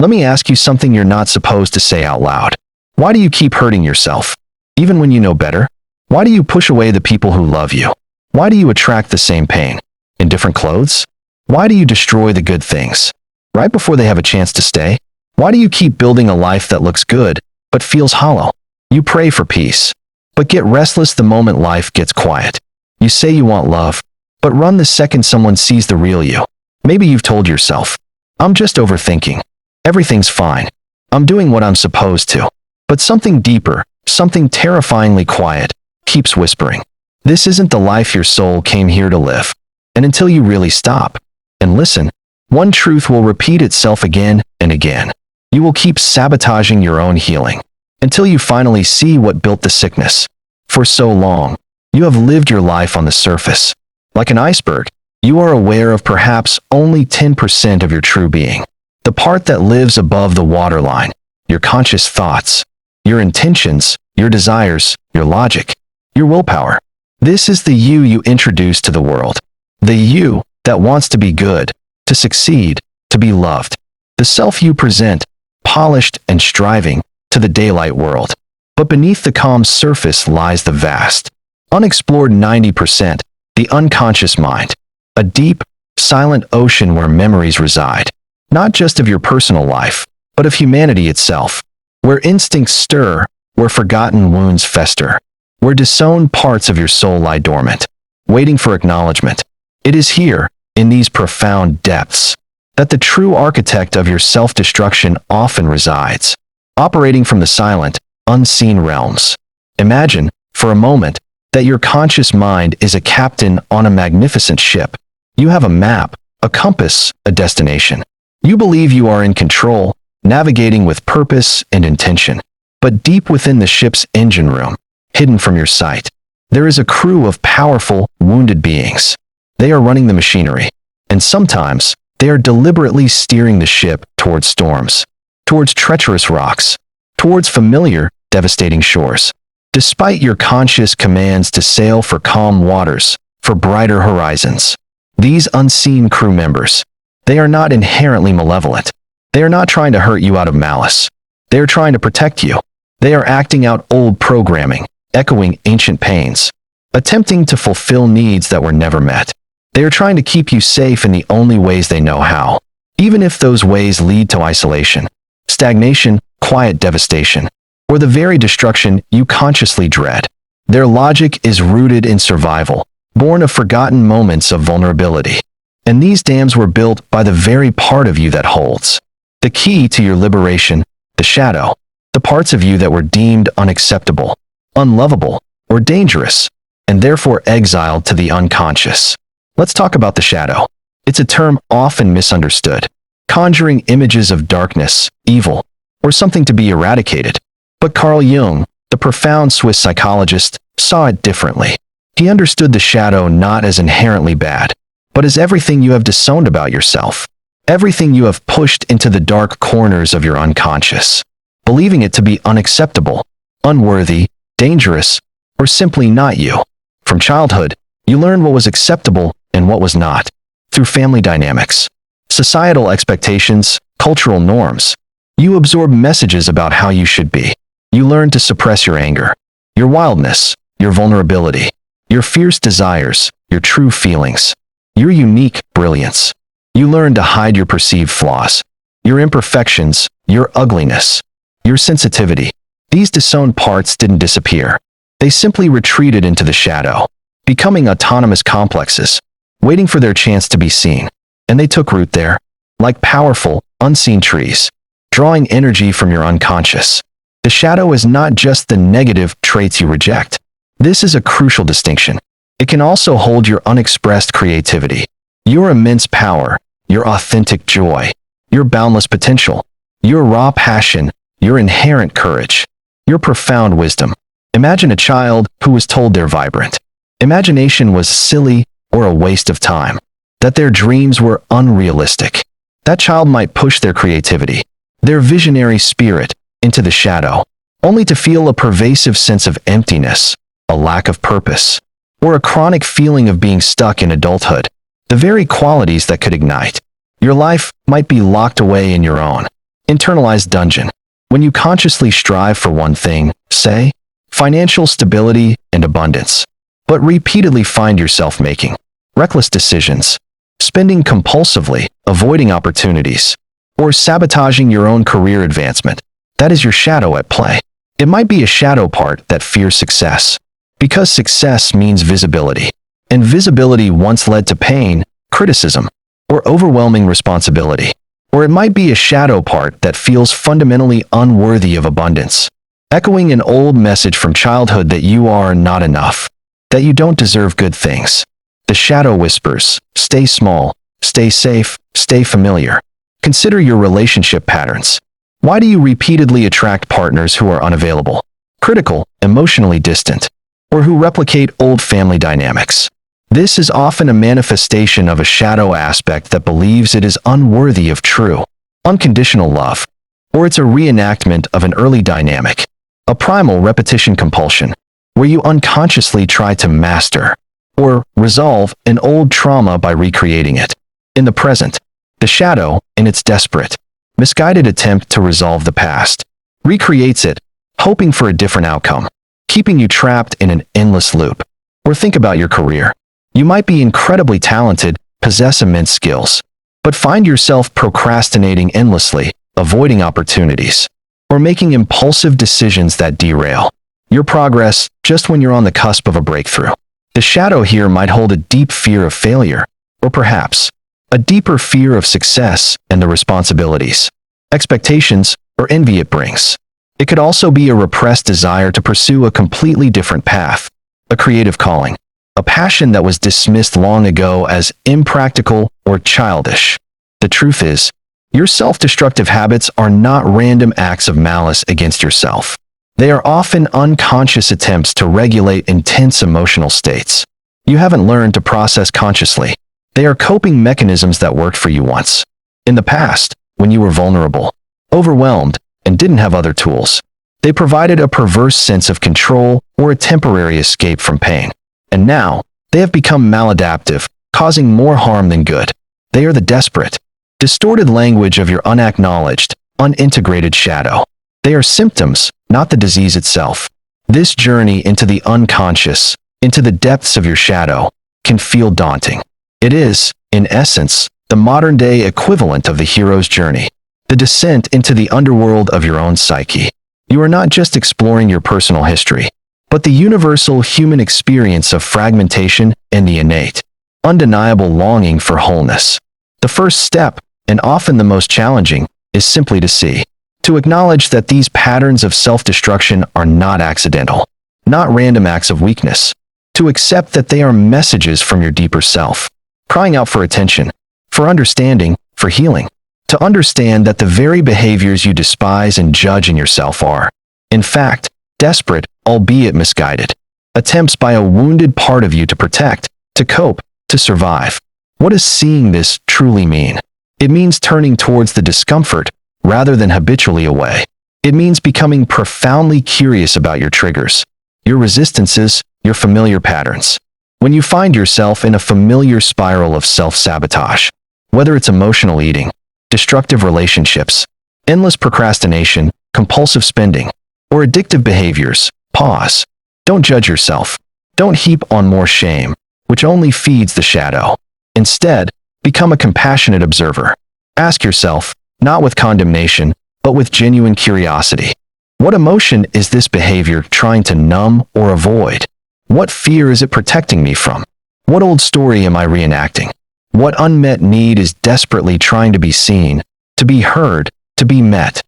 Let me ask you something you're not supposed to say out loud. Why do you keep hurting yourself? Even when you know better? Why do you push away the people who love you? Why do you attract the same pain? In different clothes? Why do you destroy the good things right before they have a chance to stay? Why do you keep building a life that looks good but feels hollow? You pray for peace, but get restless the moment life gets quiet. You say you want love, but run the second someone sees the real you. Maybe you've told yourself, I'm just overthinking. Everything's fine. I'm doing what I'm supposed to. But something deeper, something terrifyingly quiet, keeps whispering. This isn't the life your soul came here to live. And until you really stop and listen, one truth will repeat itself again and again. You will keep sabotaging your own healing until you finally see what built the sickness. For so long, you have lived your life on the surface. Like an iceberg, you are aware of perhaps only 10% of your true being. The part that lives above the waterline, your conscious thoughts, your intentions, your desires, your logic, your willpower. This is the you introduce to the world. The you that wants to be good, to succeed, to be loved. The self you present, polished and striving, to the daylight world. But beneath the calm surface lies the vast, unexplored 90%, the unconscious mind. A deep, silent ocean where memories reside. Not just of your personal life, but of humanity itself. Where instincts stir, where forgotten wounds fester. Where disowned parts of your soul lie dormant, waiting for acknowledgement. It is here, in these profound depths, that the true architect of your self-destruction often resides, operating from the silent, unseen realms. Imagine, for a moment, that your conscious mind is a captain on a magnificent ship. You have a map, a compass, a destination. You believe you are in control, navigating with purpose and intention. But deep within the ship's engine room, hidden from your sight, there is a crew of powerful, wounded beings. They are running the machinery, and sometimes they are deliberately steering the ship towards storms, towards treacherous rocks, towards familiar, devastating shores. Despite your conscious commands to sail for calm waters, for brighter horizons, these unseen crew members, they are not inherently malevolent. They are not trying to hurt you out of malice. They are trying to protect you. They are acting out old programming, echoing ancient pains, attempting to fulfill needs that were never met. They are trying to keep you safe in the only ways they know how, even if those ways lead to isolation, stagnation, quiet devastation, or the very destruction you consciously dread. Their logic is rooted in survival, born of forgotten moments of vulnerability. And these dams were built by the very part of you that holds the key to your liberation, the shadow, the parts of you that were deemed unacceptable, unlovable, or dangerous, and therefore exiled to the unconscious. Let's talk about the shadow. It's a term often misunderstood, conjuring images of darkness, evil, or something to be eradicated. But Carl Jung, the profound Swiss psychologist, saw it differently. He understood the shadow not as inherently bad, but as everything you have disowned about yourself, everything you have pushed into the dark corners of your unconscious, believing it to be unacceptable, unworthy, dangerous, or simply not you. From childhood, you learned what was acceptable and what was not, through family dynamics, societal expectations, cultural norms. You absorb messages about how you should be. You learn to suppress your anger, your wildness, your vulnerability, your fierce desires, your true feelings, your unique brilliance. You learn to hide your perceived flaws, your imperfections, your ugliness, your sensitivity. These disowned parts didn't disappear. They simply retreated into the shadow, becoming autonomous complexes, waiting for their chance to be seen. And they took root there, like powerful, unseen trees, drawing energy from your unconscious. The shadow is not just the negative traits you reject. This is a crucial distinction. It can also hold your unexpressed creativity, your immense power, your authentic joy, your boundless potential, your raw passion, your inherent courage, your profound wisdom. Imagine a child who was told they're vibrant. Imagination was silly or a waste of time, that their dreams were unrealistic. That child might push their creativity, their visionary spirit, into the shadow, only to feel a pervasive sense of emptiness, a lack of purpose, or a chronic feeling of being stuck in adulthood. The very qualities that could ignite your life might be locked away in your own internalized dungeon. When you consciously strive for one thing, say, financial stability and abundance, but repeatedly find yourself making reckless decisions, spending compulsively, avoiding opportunities, or sabotaging your own career advancement, that is your shadow at play. It might be a shadow part that fears success, because success means visibility, and visibility once led to pain, criticism, or overwhelming responsibility. Or it might be a shadow part that feels fundamentally unworthy of abundance, echoing an old message from childhood that you are not enough, that you don't deserve good things. The shadow whispers, stay small, stay safe, stay familiar. Consider your relationship patterns. Why do you repeatedly attract partners who are unavailable, critical, emotionally distant, or who replicate old family dynamics? This is often a manifestation of a shadow aspect that believes it is unworthy of true, unconditional love, or it's a reenactment of an early dynamic, a primal repetition compulsion, where you unconsciously try to master or resolve an old trauma by recreating it. In the present, the shadow, in its desperate, misguided attempt to resolve the past, recreates it, hoping for a different outcome, keeping you trapped in an endless loop. Or think about your career. You might be incredibly talented, possess immense skills, but find yourself procrastinating endlessly, avoiding opportunities, or making impulsive decisions that derail your progress just when you're on the cusp of a breakthrough. The shadow here might hold a deep fear of failure, or perhaps a deeper fear of success and the responsibilities, expectations, or envy it brings. It could also be a repressed desire to pursue a completely different path, a creative calling, a passion that was dismissed long ago as impractical or childish. The truth is, your self-destructive habits are not random acts of malice against yourself. They are often unconscious attempts to regulate intense emotional states you haven't learned to process consciously. They are coping mechanisms that worked for you once. In the past, when you were vulnerable, overwhelmed, and didn't have other tools, they provided a perverse sense of control or a temporary escape from pain. And now, they have become maladaptive, causing more harm than good. They are the desperate, distorted language of your unacknowledged, unintegrated shadow. They are symptoms, not the disease itself. This journey into the unconscious, into the depths of your shadow, can feel daunting. It is, in essence, the modern-day equivalent of the hero's journey, the descent into the underworld of your own psyche. You are not just exploring your personal history, but the universal human experience of fragmentation and the innate, undeniable longing for wholeness. The first step, and often the most challenging, is simply to see, to acknowledge that these patterns of self-destruction are not accidental, not random acts of weakness, to accept that they are messages from your deeper self, crying out for attention, for understanding, for healing, to understand that the very behaviors you despise and judge in yourself are, in fact, desperate, albeit misguided, attempts by a wounded part of you to protect, to cope, to survive. What does seeing this truly mean? It means turning towards the discomfort rather than habitually away. It means becoming profoundly curious about your triggers, your resistances, your familiar patterns. When you find yourself in a familiar spiral of self-sabotage, whether it's emotional eating, destructive relationships, endless procrastination, compulsive spending, or addictive behaviors, pause. Don't judge yourself. Don't heap on more shame, which only feeds the shadow. Instead, become a compassionate observer. Ask yourself, not with condemnation, but with genuine curiosity. What emotion is this behavior trying to numb or avoid? What fear is it protecting me from? What old story am I reenacting? What unmet need is desperately trying to be seen, to be heard, to be met?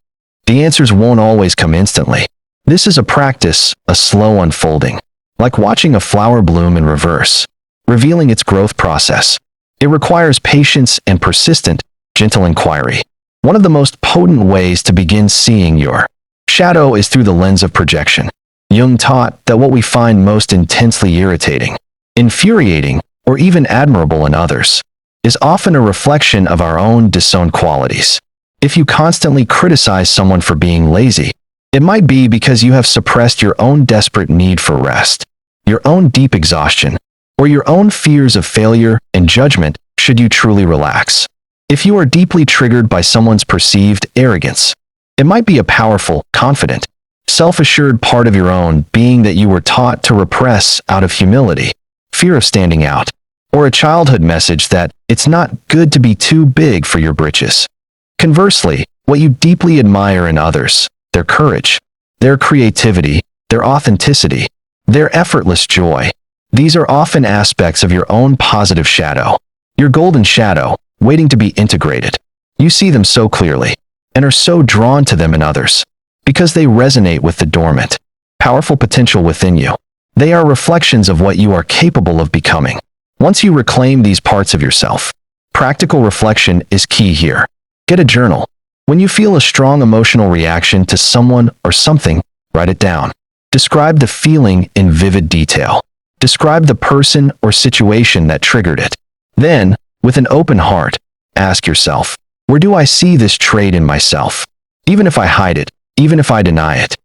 The answers won't always come instantly. This is a practice, a slow unfolding, like watching a flower bloom in reverse, revealing its growth process. It requires patience and persistent, gentle inquiry. One of the most potent ways to begin seeing your shadow is through the lens of projection. Jung taught that what we find most intensely irritating, infuriating, or even admirable in others is often a reflection of our own disowned qualities. If you constantly criticize someone for being lazy, it might be because you have suppressed your own desperate need for rest, your own deep exhaustion, or your own fears of failure and judgment should you truly relax. If you are deeply triggered by someone's perceived arrogance, it might be a powerful, confident, self-assured part of your own being that you were taught to repress out of humility, fear of standing out, or a childhood message that it's not good to be too big for your britches. Conversely, what you deeply admire in others, their courage, their creativity, their authenticity, their effortless joy, these are often aspects of your own positive shadow, your golden shadow, waiting to be integrated. You see them so clearly, and are so drawn to them in others, because they resonate with the dormant, powerful potential within you. They are reflections of what you are capable of becoming. Once you reclaim these parts of yourself, practical reflection is key here. Get a journal. When you feel a strong emotional reaction to someone or something, write it down. Describe the feeling in vivid detail. Describe the person or situation that triggered it. Then, with an open heart, ask yourself, where do I see this trait in myself? Even if I hide it, even if I deny it.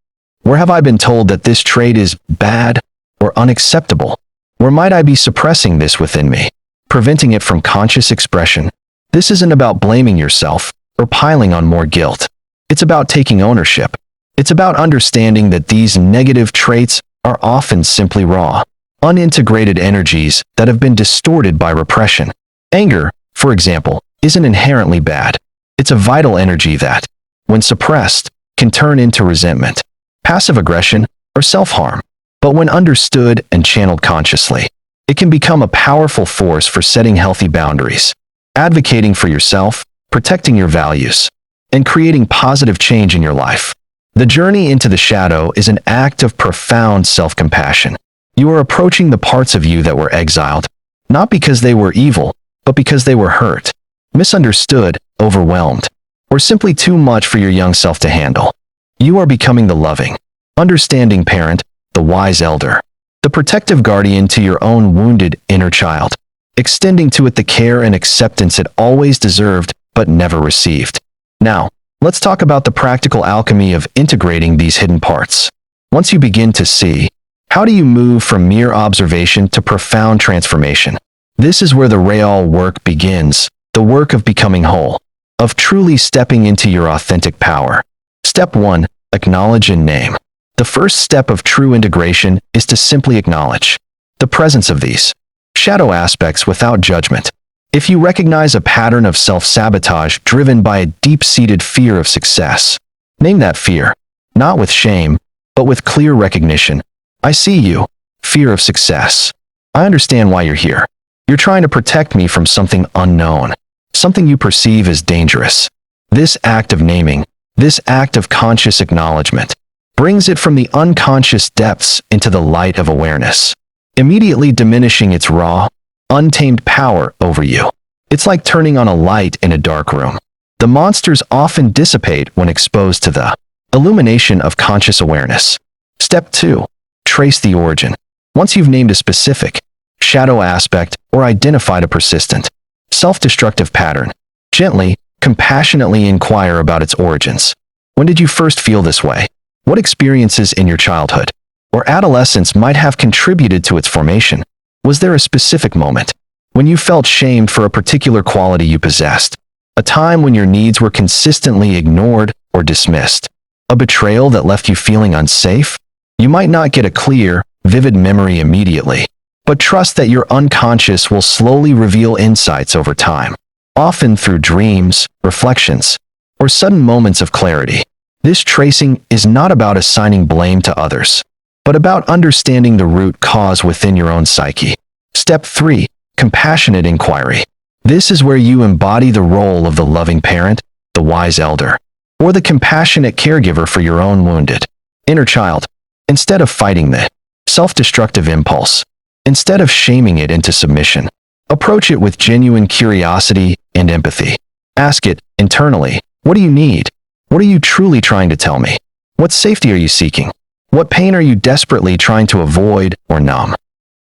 Where have I been told that this trait is bad or unacceptable? Where might I be suppressing this within me, preventing it from conscious expression? This isn't about blaming yourself or piling on more guilt. It's about taking ownership. It's about understanding that these negative traits are often simply raw, unintegrated energies that have been distorted by repression. Anger, for example, isn't inherently bad. It's a vital energy that, when suppressed, can turn into resentment, passive aggression, or self-harm. But when understood and channeled consciously, it can become a powerful force for setting healthy boundaries, advocating for yourself, protecting your values, and creating positive change in your life. The journey into the shadow is an act of profound self-compassion. You are approaching the parts of you that were exiled, not because they were evil, but because they were hurt, misunderstood, overwhelmed, or simply too much for your young self to handle. You are becoming the loving, understanding parent, the wise elder, the protective guardian to your own wounded inner child, extending to it the care and acceptance it always deserved but never received. Now, let's talk about the practical alchemy of integrating these hidden parts. Once you begin to see, how do you move from mere observation to profound transformation? This is where the real work begins, the work of becoming whole, of truly stepping into your authentic power. Step 1. Acknowledge and name. The first step of true integration is to simply acknowledge the presence of these shadow aspects without judgment. If you recognize a pattern of self-sabotage driven by a deep-seated fear of success, name that fear, not with shame, but with clear recognition. I see you, fear of success. I understand why you're here. You're trying to protect me from something unknown, something you perceive as dangerous. This act of naming, this act of conscious acknowledgement, brings it from the unconscious depths into the light of awareness, immediately diminishing its raw, untamed power over you. It's like turning on a light in a dark room. The monsters often dissipate when exposed to the illumination of conscious awareness. Step 2. Trace the origin. Once you've named a specific shadow aspect or identified a persistent, self-destructive pattern, gently, compassionately inquire about its origins. When did you first feel this way? What experiences in your childhood or adolescence might have contributed to its formation? Was there a specific moment when you felt shamed for a particular quality you possessed? A time when your needs were consistently ignored or dismissed? A betrayal that left you feeling unsafe? You might not get a clear, vivid memory immediately, but trust that your unconscious will slowly reveal insights over time, often through dreams, reflections, or sudden moments of clarity. This tracing is not about assigning blame to others, but about understanding the root cause within your own psyche. Step 3. Compassionate inquiry. This is where you embody the role of the loving parent, the wise elder, or the compassionate caregiver for your own wounded inner child. Instead of fighting the self-destructive impulse, instead of shaming it into submission, approach it with genuine curiosity and empathy. Ask it, internally, what do you need? What are you truly trying to tell me? What safety are you seeking? What pain are you desperately trying to avoid or numb?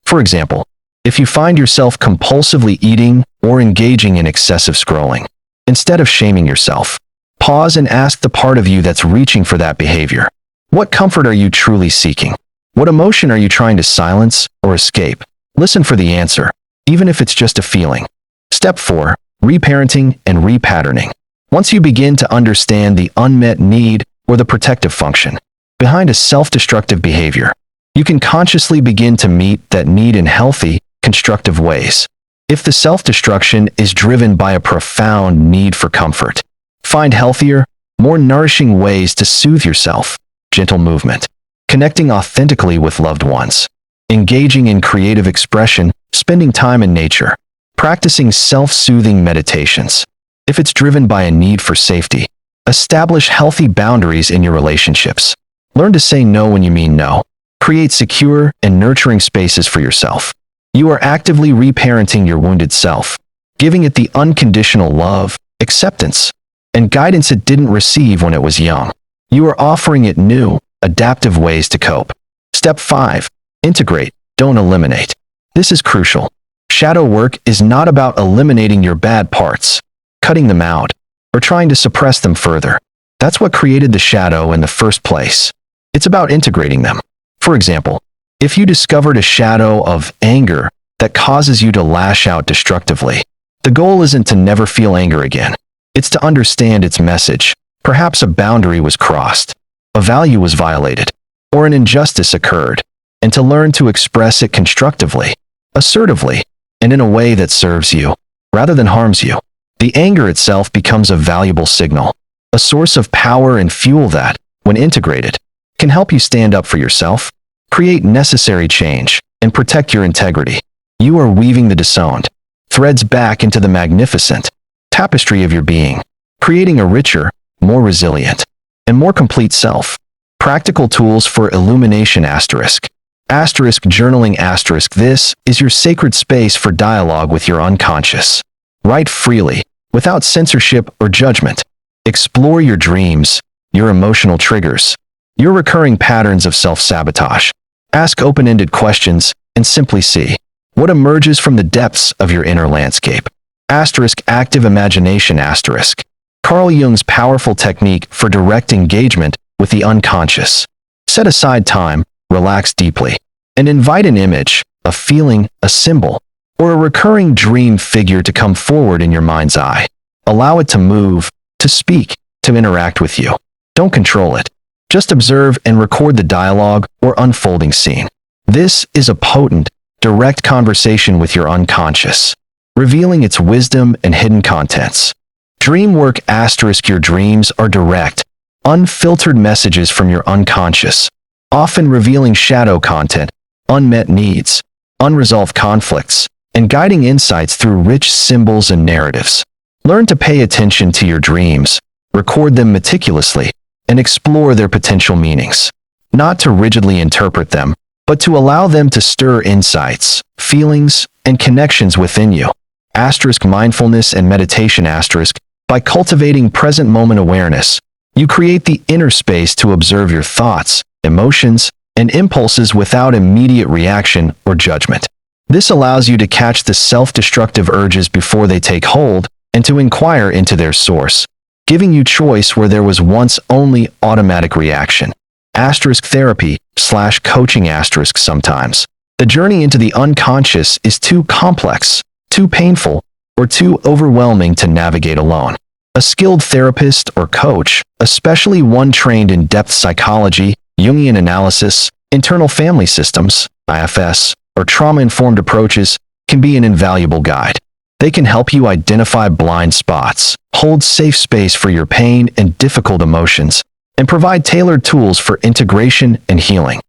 For example, if you find yourself compulsively eating or engaging in excessive scrolling, instead of shaming yourself, pause and ask the part of you that's reaching for that behavior. What comfort are you truly seeking? What emotion are you trying to silence or escape? Listen for the answer, even if it's just a feeling. Step 4. reparenting, and repatterning. Once you begin to understand the unmet need or the protective function behind a self-destructive behavior, you can consciously begin to meet that need in healthy, constructive ways. If the self-destruction is driven by a profound need for comfort, find healthier, more nourishing ways to soothe yourself. Gentle movement, connecting authentically with loved ones, engaging in creative expression, spending time in nature, practicing self-soothing meditations. If it's driven by a need for safety, establish healthy boundaries in your relationships. Learn to say no when you mean no. Create secure and nurturing spaces for yourself. You are actively reparenting your wounded self, giving it the unconditional love, acceptance, and guidance it didn't receive when it was young. You are offering it new, adaptive ways to cope. Step 5. Integrate, don't eliminate. This is crucial. Shadow work is not about eliminating your bad parts, cutting them out, or trying to suppress them further. That's what created the shadow in the first place. It's about integrating them. For example, if you discovered a shadow of anger that causes you to lash out destructively, the goal isn't to never feel anger again. It's to understand its message. Perhaps a boundary was crossed, a value was violated, or an injustice occurred, and to learn to express it constructively, assertively, and in a way that serves you, rather than harms you. The anger itself becomes a valuable signal, a source of power and fuel that, when integrated, can help you stand up for yourself, create necessary change, and protect your integrity. You are weaving the disowned threads back into the magnificent tapestry of your being, creating a richer, more resilient, and more complete self. Practical tools for illumination asterisk. Asterisk journaling asterisk. This is your sacred space for dialogue with your unconscious. Write freely, without censorship or judgment. Explore your dreams, your emotional triggers, your recurring patterns of self-sabotage. Ask open-ended questions and simply see what emerges from the depths of your inner landscape. Asterisk active imagination asterisk. Carl Jung's powerful technique for direct engagement with the unconscious. Set aside time, relax deeply, and invite an image, a feeling, a symbol, or a recurring dream figure to come forward in your mind's eye. Allow it to move, to speak, to interact with you. Don't control it. Just observe and record the dialogue or unfolding scene. This is a potent, direct conversation with your unconscious, revealing its wisdom and hidden contents. Dream work asterisk. Your dreams are direct, unfiltered messages from your unconscious, often revealing shadow content, unmet needs, unresolved conflicts, and guiding insights through rich symbols and narratives. Learn to pay attention to your dreams, record them meticulously, and explore their potential meanings. Not to rigidly interpret them, but to allow them to stir insights, feelings, and connections within you. Asterisk mindfulness and meditation asterisk. By cultivating present moment awareness, you create the inner space to observe your thoughts, emotions, and impulses without immediate reaction or judgment. This allows you to catch the self-destructive urges before they take hold and to inquire into their source, giving you choice where there was once only automatic reaction. Asterisk therapy / coaching asterisk. Sometimes the journey into the unconscious is too complex, too painful, or too overwhelming to navigate alone. A skilled therapist or coach, especially one trained in depth psychology, Jungian analysis, internal family systems, IFS, or trauma-informed approaches, can be an invaluable guide. They can help you identify blind spots, hold safe space for your pain and difficult emotions, and provide tailored tools for integration and healing.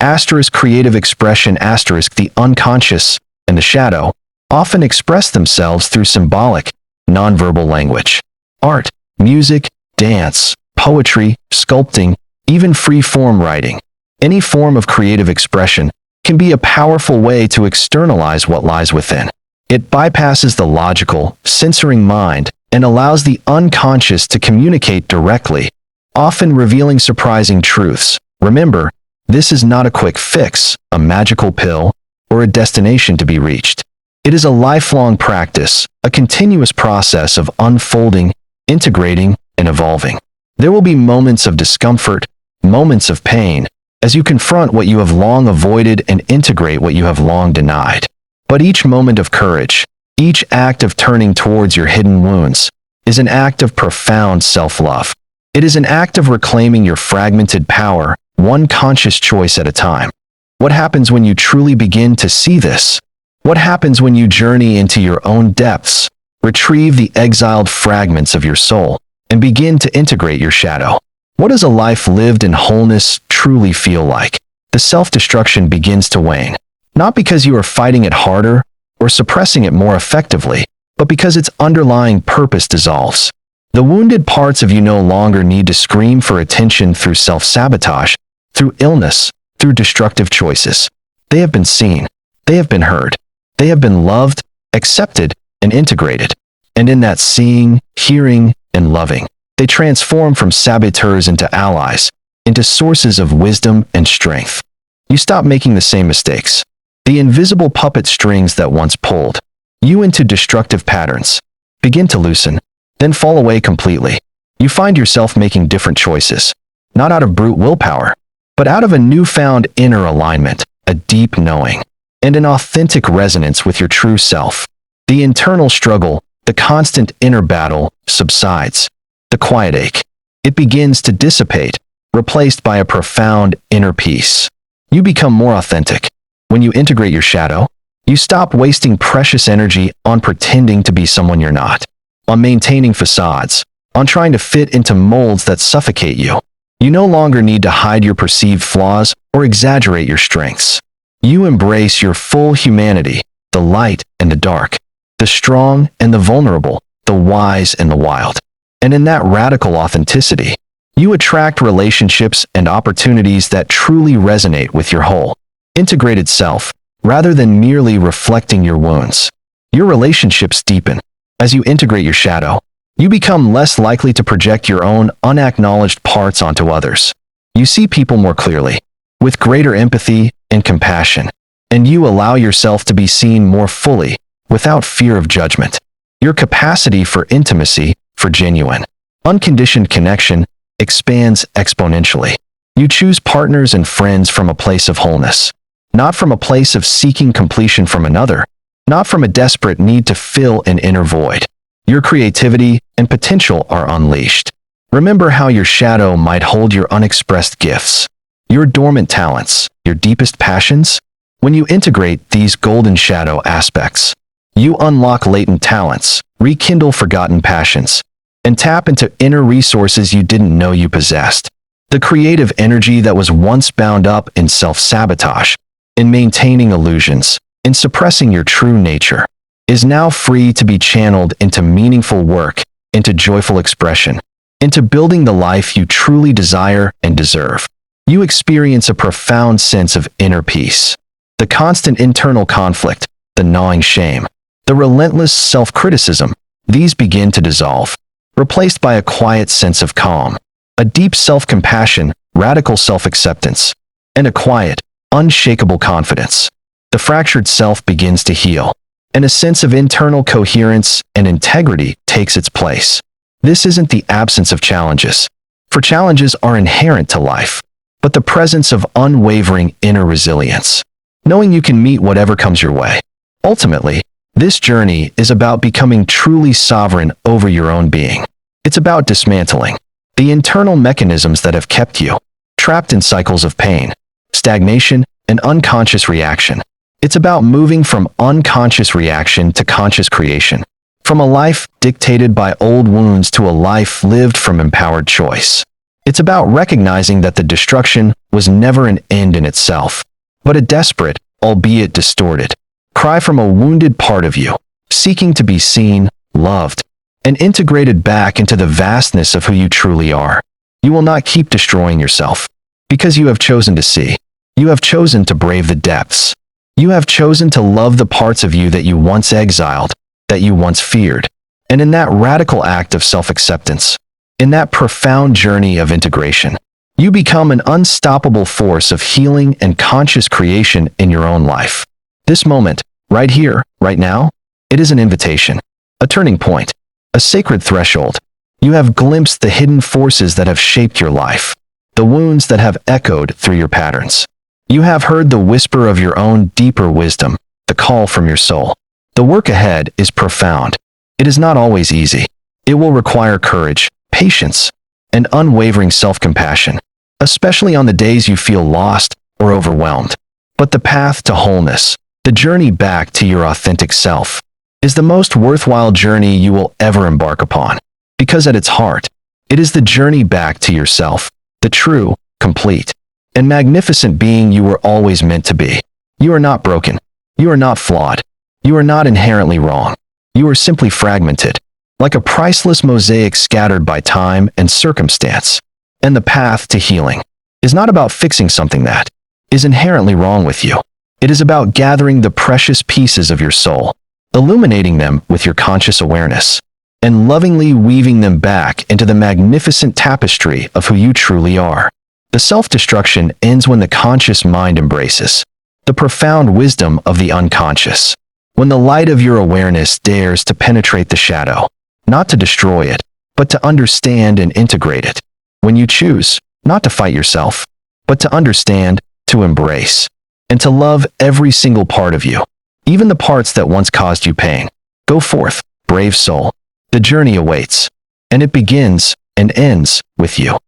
Asterisk creative expression asterisk. The unconscious and the shadow often express themselves through symbolic, nonverbal language. Art, music, dance, poetry, sculpting, even free-form writing. Any form of creative expression can be a powerful way to externalize what lies within. It bypasses the logical, censoring mind and allows the unconscious to communicate directly, often revealing surprising truths. Remember, this is not a quick fix, a magical pill, or a destination to be reached. It is a lifelong practice, a continuous process of unfolding, integrating, and evolving. There will be moments of discomfort, moments of pain, as you confront what you have long avoided and integrate what you have long denied. But each moment of courage, Each act of turning towards your hidden wounds is an act of profound self-love. It is an act of reclaiming your fragmented power, one conscious choice at a time. What happens when you truly begin to see this? What happens when you journey into your own depths, retrieve the exiled fragments of your soul, and begin to integrate your shadow? What does a life lived in wholeness truly feel like? The self-destruction begins to wane, not because you are fighting it harder or suppressing it more effectively, but because its underlying purpose dissolves. The wounded parts of you no longer need to scream for attention through self-sabotage, through illness, through destructive choices. They have been seen. They have been heard. They have been loved, accepted, and integrated. And in that seeing, hearing, and loving, they transform from saboteurs into allies, into sources of wisdom and strength. You stop making the same mistakes. The invisible puppet strings that once pulled you into destructive patterns begin to loosen, then fall away completely. You find yourself making different choices, not out of brute willpower, but out of a newfound inner alignment, a deep knowing, and an authentic resonance with your true self. The internal struggle, the constant inner battle, subsides. The quiet ache, it begins to dissipate, replaced by a profound inner peace. You become more authentic. When you integrate your shadow, you stop wasting precious energy on pretending to be someone you're not, on maintaining facades, on trying to fit into molds that suffocate you. You no longer need to hide your perceived flaws or exaggerate your strengths. You embrace your full humanity, the light and the dark, the strong and the vulnerable, the wise and the wild. And in that radical authenticity, you attract relationships and opportunities that truly resonate with your whole, integrated self, rather than merely reflecting your wounds. Your relationships deepen. As you integrate your shadow, you become less likely to project your own unacknowledged parts onto others. You see people more clearly, with greater empathy and compassion, and you allow yourself to be seen more fully, without fear of judgment. Your capacity for intimacy, for genuine, unconditioned connection, expands exponentially. You choose partners and friends from a place of wholeness, not from a place of seeking completion from another, not from a desperate need to fill an inner void. Your creativity and potential are unleashed. Remember how your shadow might hold your unexpressed gifts, your dormant talents, your deepest passions. When you integrate these golden shadow aspects, you unlock latent talents, rekindle forgotten passions, and tap into inner resources you didn't know you possessed. The creative energy that was once bound up in self-sabotage, in maintaining illusions, in suppressing your true nature, is now free to be channeled into meaningful work, into joyful expression, into building the life you truly desire and deserve. You experience a profound sense of inner peace. The constant internal conflict, the gnawing shame, the relentless self-criticism, these begin to dissolve, replaced by a quiet sense of calm, a deep self-compassion, radical self-acceptance, and a quiet, unshakable confidence. The fractured self begins to heal, and a sense of internal coherence and integrity takes its place. This isn't the absence of challenges, for challenges are inherent to life, but the presence of unwavering inner resilience, knowing you can meet whatever comes your way. Ultimately, this journey is about becoming truly sovereign over your own being. It's about dismantling the internal mechanisms that have kept you trapped in cycles of pain, stagnation, and unconscious reaction. It's about moving from unconscious reaction to conscious creation, from a life dictated by old wounds to a life lived from empowered choice. It's about recognizing that the destruction was never an end in itself, but a desperate, albeit distorted, cry from a wounded part of you, seeking to be seen, loved, and integrated back into the vastness of who you truly are. You will not keep destroying yourself, because you have chosen to see. You have chosen to brave the depths. You have chosen to love the parts of you that you once exiled, that you once feared. And in that radical act of self-acceptance, in that profound journey of integration, you become an unstoppable force of healing and conscious creation in your own life. This moment, right here, right now, it is an invitation, a turning point, a sacred threshold. You have glimpsed the hidden forces that have shaped your life, the wounds that have echoed through your patterns. You have heard the whisper of your own deeper wisdom, the call from your soul, the The work ahead is profound. It is not always easy. It will require courage, patience, and unwavering self-compassion, especially on the days you feel lost or overwhelmed. But the path to wholeness, the journey back to your authentic self, is the most worthwhile journey you will ever embark upon. Because at its heart, it is the journey back to yourself, the true, complete, and magnificent being you were always meant to be. You are not broken. You are not flawed. You are not inherently wrong. You are simply fragmented, like a priceless mosaic scattered by time and circumstance. And the path to healing is not about fixing something that is inherently wrong with you. It is about gathering the precious pieces of your soul, illuminating them with your conscious awareness, and lovingly weaving them back into the magnificent tapestry of who you truly are. The self-destruction ends when the conscious mind embraces the profound wisdom of the unconscious, when the light of your awareness dares to penetrate the shadow, not to destroy it, but to understand and integrate it. When you choose not to fight yourself, but to understand, to embrace, and to love every single part of you, even the parts that once caused you pain. Go forth, brave soul. The journey awaits, and it begins and ends with you.